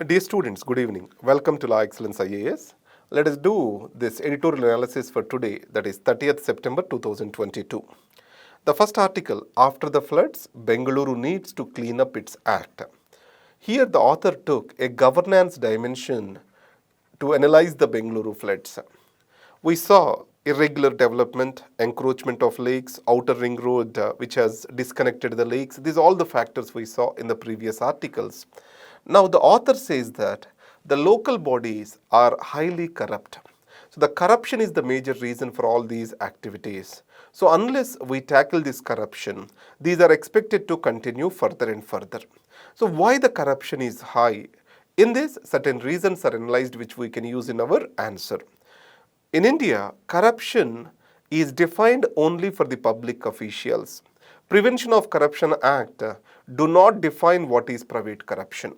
Dear students, good evening. Welcome to Excellence IAS. Let us do this editorial analysis for today, that is 30th September 2022. The first article, after the floods, Bengaluru needs to clean up its act. Here the author took a governance dimension to analyze the Bengaluru floods. We saw irregular development, encroachment of lakes, outer ring road which has disconnected the lakes. These are all the factors we saw in the previous articles. Now the author says that the local bodies are highly corrupt. So the corruption is the major reason for all these activities. So unless we tackle this corruption, these are expected to continue further and further. So why the corruption is high? In this, certain reasons are analyzed which we can use in our answer. In India, corruption is defined only for the public officials. Prevention of Corruption Act do not define what is private corruption.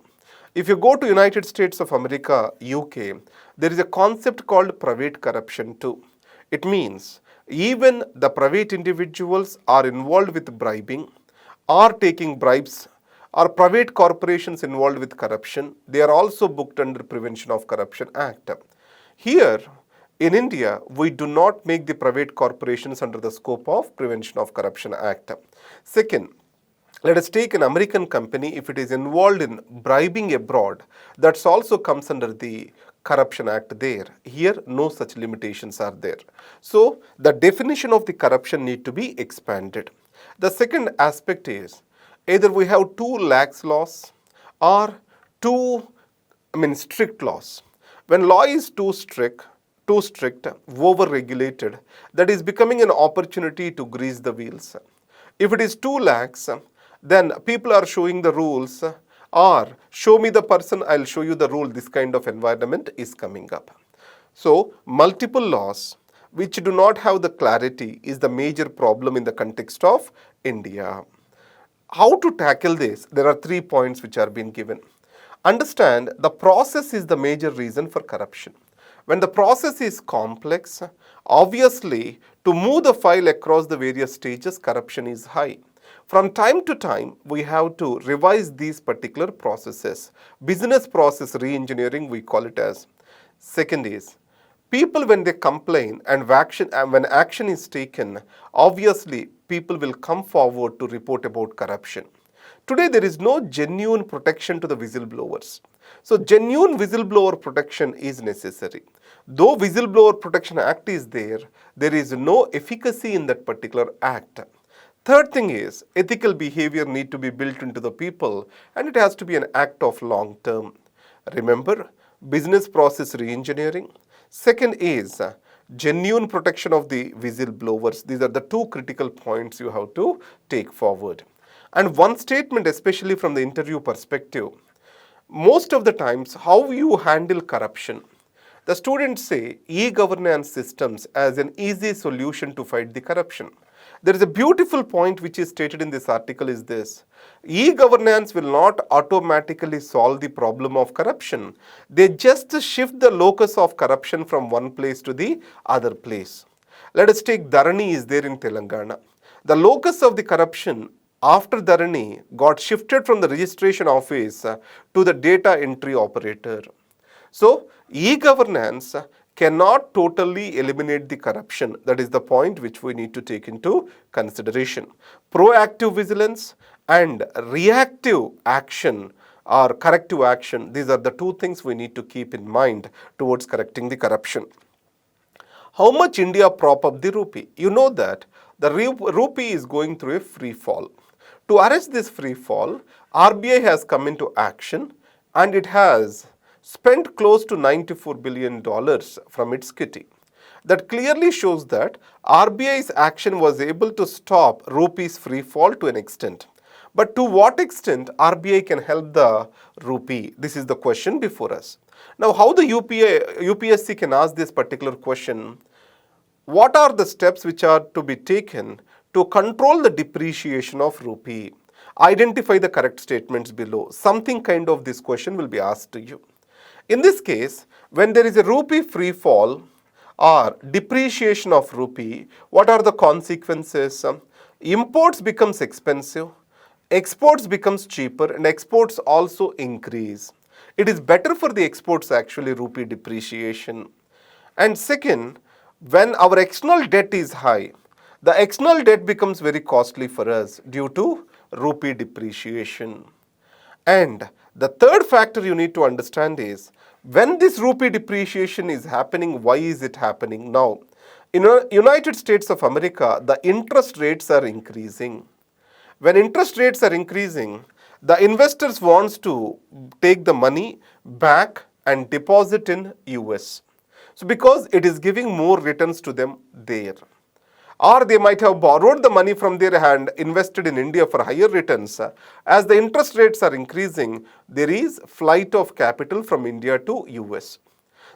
If you go to United States of America, UK, there is a concept called private corruption too. It means even the private individuals are involved with bribing, or taking bribes, or private corporations involved with corruption. They are also booked under Prevention of Corruption Act. Here, in India, we do not make the private corporations under the scope of Prevention of Corruption Act. Second, let us take an American company, if it is involved in bribing abroad, that also comes under the Corruption Act there. Here, no such limitations are there. So, the definition of the corruption need to be expanded. The second aspect is, either we have too lax laws or too strict laws. When law is too strict, over-regulated, that is becoming an opportunity to grease the wheels. If it is too lax, then people are showing the rules, or show me the person, I'll show you the rule. This kind of environment is coming up. So, multiple laws which do not have the clarity is the major problem in the context of India. How to tackle this? There are 3 points which are being given. Understand, the process is the major reason for corruption. When the process is complex, obviously, to move the file across the various stages, corruption is high. From time to time, we have to revise these particular processes. Business process re-engineering, we call it as. Second is, people when they complain and when action is taken, obviously, people will come forward to report about corruption. Today, there is no genuine protection to the whistleblowers. So, genuine whistleblower protection is necessary. Though Whistleblower Protection Act is there, there is no efficacy in that particular act. Third thing is, ethical behavior need to be built into the people, and it has to be an act of long term. Remember, business process re-engineering. Second is genuine protection of the whistleblowers. These are the two critical points you have to take forward. And one statement, especially from the interview perspective, most of the times, how you handle corruption. The students say e-governance systems as an easy solution to fight the corruption. There is a beautiful point which is stated in this article is this. E-governance will not automatically solve the problem of corruption. They just shift the locus of corruption from one place to the other place. Let us take Dharani is there in Telangana. The locus of the corruption after Dharani got shifted from the registration office to the data entry operator. So, e-governance cannot totally eliminate the corruption. That is the point which we need to take into consideration. Proactive vigilance and reactive action or corrective action, these are the two things we need to keep in mind towards correcting the corruption. How much India prop up the rupee? You know that the rupee is going through a free fall. To arrest this free fall, RBI has come into action and it has spent close to $94 billion from its kitty. That clearly shows that RBI's action was able to stop rupee's free fall to an extent. But to what extent RBI can help the rupee? This is the question before us. Now, how the UPSC can ask this particular question? What are the steps which are to be taken to control the depreciation of rupee? Identify the correct statements below. Something kind of this question will be asked to you. In this case, when there is a rupee free fall or depreciation of rupee, what are the consequences? Imports becomes expensive, exports becomes cheaper, and exports also increase. It is better for the exports actually, rupee depreciation. And second, when our external debt is high, the external debt becomes very costly for us due to rupee depreciation. And the third factor you need to understand is, when this rupee depreciation is happening, why is it happening now? In the United States of America, the interest rates are increasing. When interest rates are increasing, the investors wants to take the money back and deposit in US. So because it is giving more returns to them there. Or they might have borrowed the money from their hand, invested in India for higher returns. As the interest rates are increasing, there is flight of capital from India to US.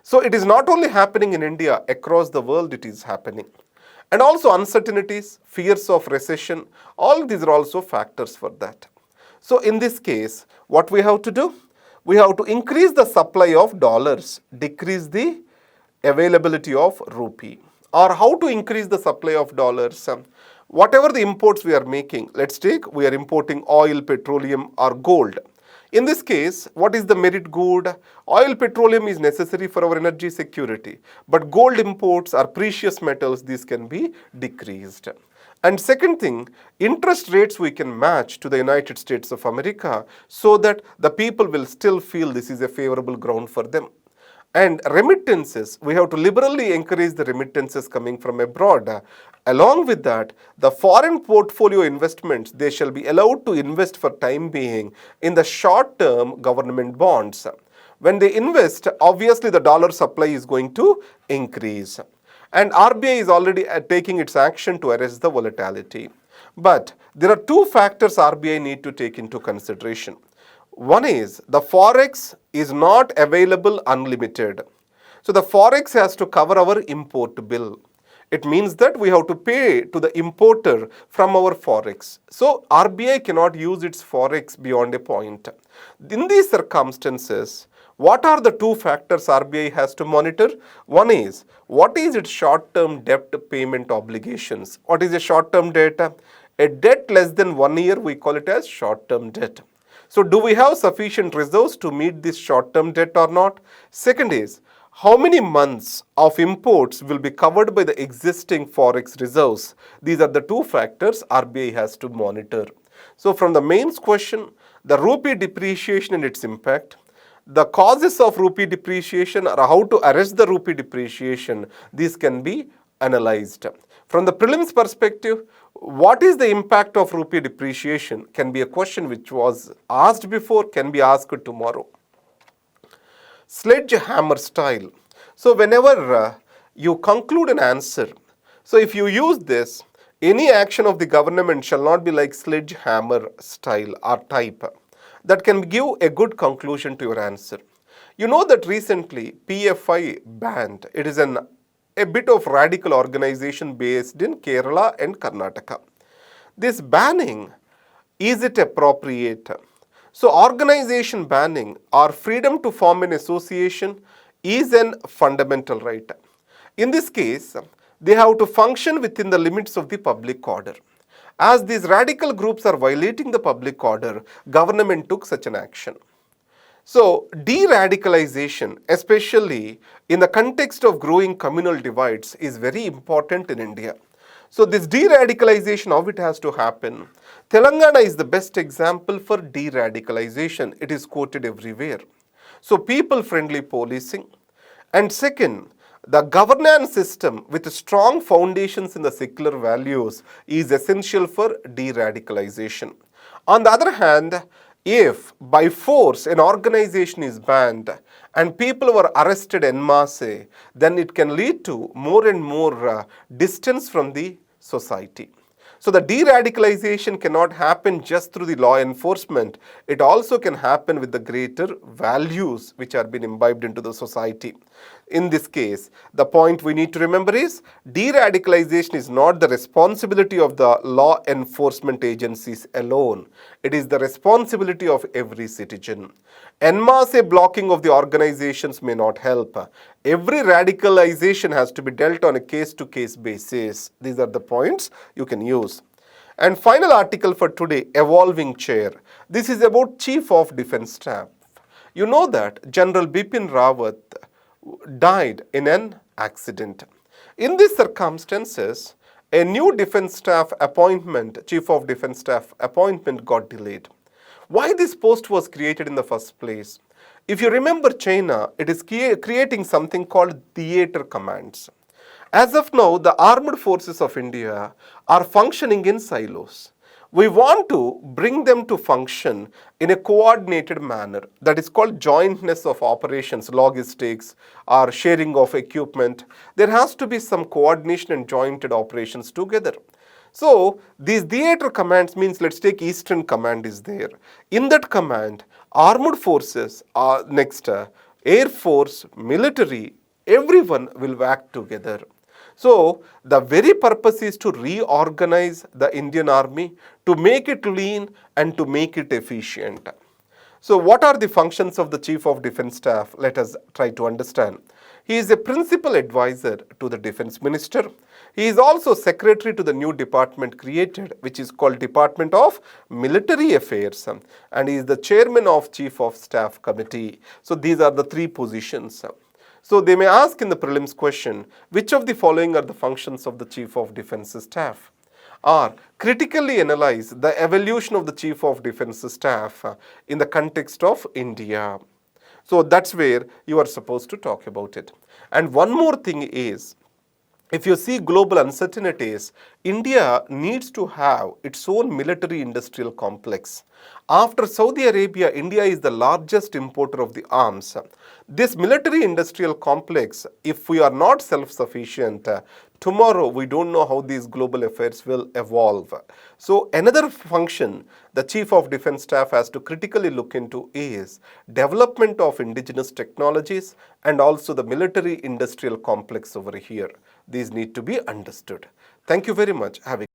So it is not only happening in India, across the world it is happening. And also uncertainties, fears of recession, all these are also factors for that. So in this case, what we have to do? We have to increase the supply of dollars, decrease the availability of rupee. Or how to increase the supply of dollars? Whatever the imports we are making, let's take, we are importing oil, petroleum or gold. In this case, what is the merit good? Oil, petroleum is necessary for our energy security. But gold imports are precious metals, these can be decreased. And second thing, interest rates we can match to the United States of America so that the people will still feel this is a favorable ground for them. And remittances, we have to liberally encourage the remittances coming from abroad. Along with that, the foreign portfolio investments, they shall be allowed to invest for time being in the short-term government bonds. When they invest, obviously the dollar supply is going to increase. And RBI is already taking its action to arrest the volatility. But there are two factors RBI need to take into consideration. One is the forex is not available unlimited. So the forex has to cover our import bill. It means that we have to pay to the importer from our forex. So RBI cannot use its forex beyond a point. In these circumstances, what are the two factors RBI has to monitor? One is, what is its short-term debt payment obligations? What is a short-term debt? A debt less than 1 year, we call it as short-term debt. So do we have sufficient reserves to meet this short-term debt or not? Second is, how many months of imports will be covered by the existing forex reserves? These are the two factors RBI has to monitor. So from the mains question, the rupee depreciation and its impact, the causes of rupee depreciation or how to arrest the rupee depreciation, these can be analyzed. From the prelims perspective, what is the impact of rupee depreciation? Can be a question which was asked before, can be asked tomorrow. Sledgehammer style. So whenever you conclude an answer, so if you use this, any action of the government shall not be like sledgehammer style or type. That can give a good conclusion to your answer. You know that recently PFI banned. It is a bit of radical organization based in Kerala and Karnataka. This banning, is it appropriate? So organization banning or freedom to form an association is an fundamental right. In this case, they have to function within the limits of the public order. As these radical groups are violating the public order, government took such an action. So de-radicalization, especially in the context of growing communal divides, is very important in India. So this de-radicalization, how it has to happen? Telangana is the best example for de-radicalization. It is quoted everywhere. So people-friendly policing. And second, the governance system with strong foundations in the secular values is essential for de-radicalization. On the other hand, if by force an organization is banned and people were arrested en masse, then it can lead to more and more distance from the society. So the de-radicalization cannot happen just through the law enforcement. It also can happen with the greater values which are being imbibed into the society. In this case, the point we need to remember is de-radicalization is not the responsibility of the law enforcement agencies alone. It is the responsibility of every citizen. En masse blocking of the organizations may not help. Every radicalization has to be dealt on a case-to-case basis. These are the points you can use. And final article for today, evolving chair. This is about Chief of Defence Staff. You know that General Bipin Rawat died in an accident. In these circumstances, a new defense staff appointment, chief of defense staff appointment got delayed. Why this post was created in the first place? If you remember China, it is creating something called theater commands. As of now, the armed forces of India are functioning in silos. We want to bring them to function in a coordinated manner. That is called jointness of operations, logistics, or sharing of equipment. There has to be some coordination and jointed operations together. So these theater commands means, let's take Eastern Command is there. In that command, armed forces are next, Air Force, military, everyone will work together. So the very purpose is to reorganize the Indian Army, to make it lean and to make it efficient. So what are the functions of the Chief of Defence Staff? Let us try to understand. He is a principal advisor to the Defence Minister. He is also secretary to the new department created, which is called Department of Military Affairs, and he is the chairman of Chief of Staff Committee. So these are the three positions. So they may ask in the prelims question, which of the following are the functions of the Chief of Defence Staff? Or critically analyze the evolution of the Chief of Defence Staff in the context of India. So that's where you are supposed to talk about it. And one more thing is, if you see global uncertainties, India needs to have its own military industrial complex. After Saudi Arabia, India is the largest importer of the arms. This military industrial complex, if we are not self-sufficient, tomorrow we don't know how these global affairs will evolve. So another function the Chief of Defence Staff has to critically look into is development of indigenous technologies and also the military industrial complex over here. These need to be understood. Thank you very much. Have a